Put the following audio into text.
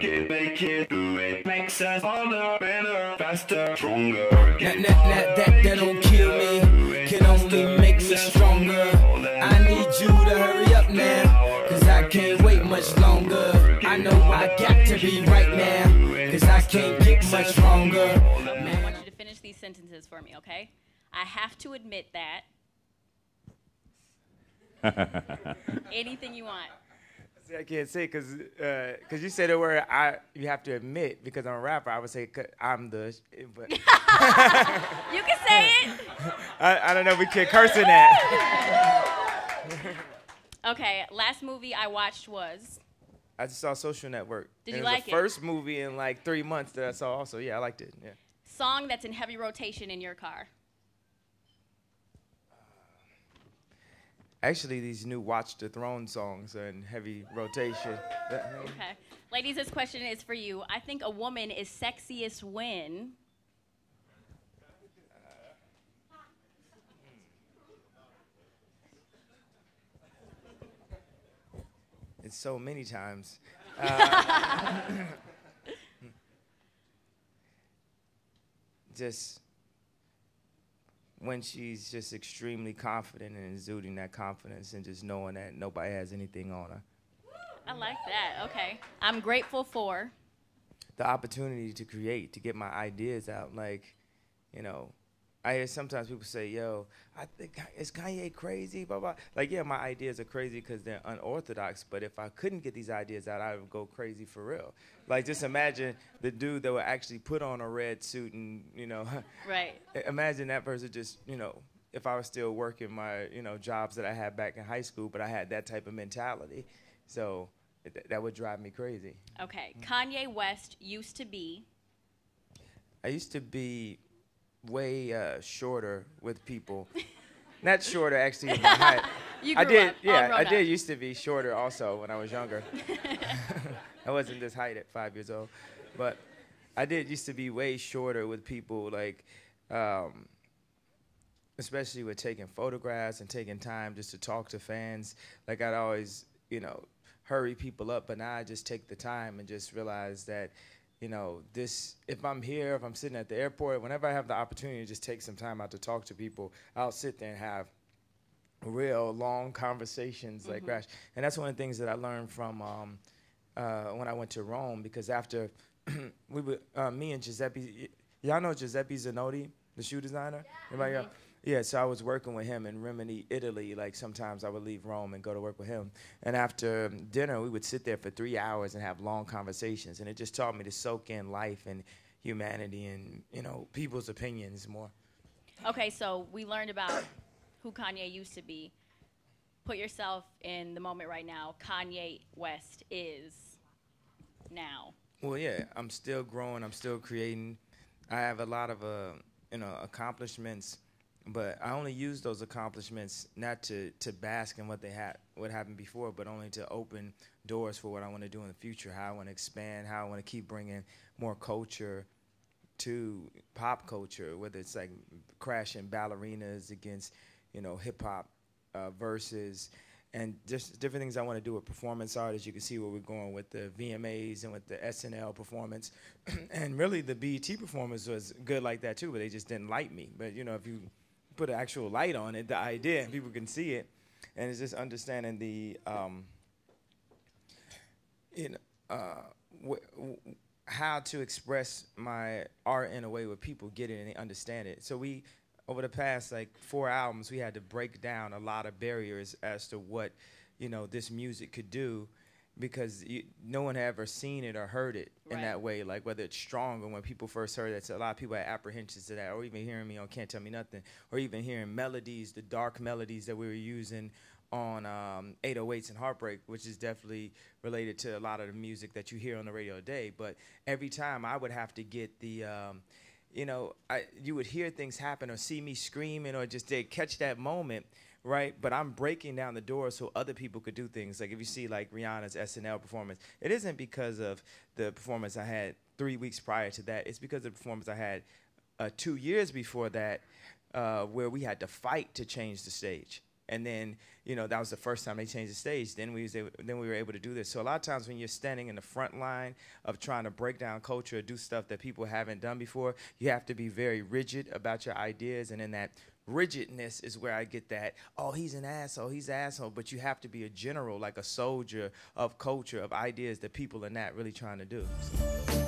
it, make it, do it. Makes us harder, better, faster, stronger. That don't kill me, can only make us stronger. I need you to hurry up now, cause I can't wait much longer. I know I got to be right now, cause I can't get much longer. I want you to finish these sentences for me, okay? I have to admit that. Anything you want. See, I can't say because you said the word you have to admit, because I'm a rapper, I would say I'm the but You can say it. I don't know if we can curse in that. Okay, last movie I watched was? I just saw Social Network. Did you like it? like It was the first movie in like 3 months that I saw also. Yeah, I liked it. Yeah. Song that's in heavy rotation in your car. Actually, these new Watch the Throne songs are in heavy rotation. Okay. Ladies, this question is for you. I think a woman is sexiest when? It's so many times. Just when she's just extremely confident and exuding that confidence and just knowing that nobody has anything on her. I like that. Okay. I'm grateful for? The opportunity to create, to get my ideas out. Like, you know, I hear sometimes people say, yo, I think, is Kanye crazy, blah, blah. Like, yeah, my ideas are crazy because they're unorthodox, but if I couldn't get these ideas out, I would go crazy for real. Like, just imagine the dude that would actually put on a red suit and, you know. Right. Imagine that person just, you know, if I was still working my, you know, jobs that I had back in high school, but I had that type of mentality. So that would drive me crazy. Okay. Kanye West used to be? I used to be way shorter with people. Not shorter, actually, in my height. You grew up. Yeah, I did used to be shorter also when I was younger. I wasn't this height at 5 years old. But I did used to be way shorter with people, like, especially with taking photographs and taking time just to talk to fans. Like, I'd always, you know, hurry people up, but now I just take the time and just realize that, you know, this, if I'm here, if I'm sitting at the airport, whenever I have the opportunity to just take some time out to talk to people, I'll sit there and have real long conversations like Rash. And that's one of the things that I learned from when I went to Rome, because after we would, me and Giuseppe, y'all know Giuseppe Zanotti, the shoe designer? Anybody? Yeah, so I was working with him in Rimini, Italy. Like, sometimes I would leave Rome and go to work with him. And after dinner, we would sit there for 3 hours and have long conversations. And it just taught me to soak in life and humanity and, you know, people's opinions more. Okay, so we learned about who Kanye used to be. Put yourself in the moment right now. Kanye West is now. Well, yeah, I'm still growing. I'm still creating. I have a lot of, you know, accomplishments. But I only use those accomplishments not to bask in what happened before, but only to open doors for what I want to do in the future, how I want to expand, how I want to keep bringing more culture to pop culture, whether it's like crashing ballerinas against, you know, hip-hop verses, and just different things I want to do with performance art. As you can see where we're going with the VMAs and with the SNL performance. And really the BET performance was good like that too, but they just didn't like me. But, you know, if you put an actual light on it, the idea, and people can see it, and it's just understanding the, how to express my art in a way where people get it and they understand it. So we, over the past like 4 albums, we had to break down a lot of barriers as to what, you know, this music could do, because no one had ever seen it or heard it in that way, like whether it's strong, or when people first heard it, so a lot of people had apprehensions to that, or even hearing me on Can't Tell Me Nothing, or even hearing melodies, the dark melodies that we were using on 808s and Heartbreak, which is definitely related to a lot of the music that you hear on the radio today. But every time I would have to get the, you know, you would hear things happen or see me screaming, or just they'd catch that moment, right? But I'm breaking down the door so other people could do things. Like if you see like Rihanna's SNL performance, it isn't because of the performance I had 3 weeks prior to that. It's because of the performance I had 2 years before that, where we had to fight to change the stage. And then, you know, that was the first time they changed the stage. Then we were able to do this. So a lot of times when you're standing in the front line of trying to break down culture, do stuff that people haven't done before, you have to be very rigid about your ideas. And in that rigidness is where I get that, oh, he's an asshole, he's an asshole. But you have to be a general, like a soldier of culture, of ideas that people are not really trying to do. So.